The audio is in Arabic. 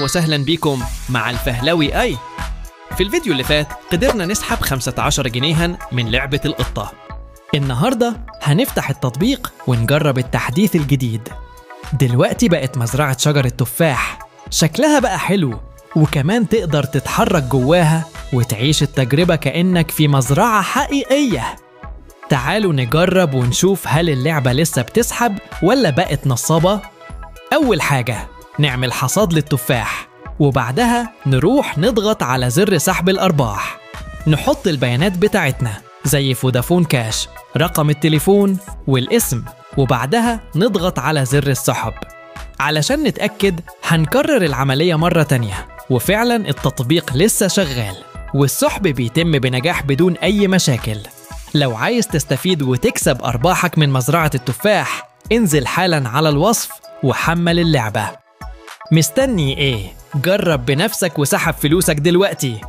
أهلا وسهلا بكم مع الفهلوي أي. في الفيديو اللي فات قدرنا نسحب 15 جنيها من لعبة القطة. النهاردة هنفتح التطبيق ونجرب التحديث الجديد. دلوقتي بقت مزرعة شجر التفاح، شكلها بقى حلو، وكمان تقدر تتحرك جواها وتعيش التجربة كأنك في مزرعة حقيقية. تعالوا نجرب ونشوف هل اللعبة لسه بتسحب ولا بقت نصابة. أول حاجة نعمل حصاد للتفاح، وبعدها نروح نضغط على زر سحب الأرباح. نحط البيانات بتاعتنا زي فودافون كاش، رقم التليفون والاسم، وبعدها نضغط على زر السحب. علشان نتأكد هنكرر العملية مرة تانية، وفعلا التطبيق لسه شغال والسحب بيتم بنجاح بدون أي مشاكل. لو عايز تستفيد وتكسب أرباحك من مزرعة التفاح، انزل حالا على الوصف وحمل اللعبة. مستني ايه؟ جرب بنفسك وسحب فلوسك دلوقتي.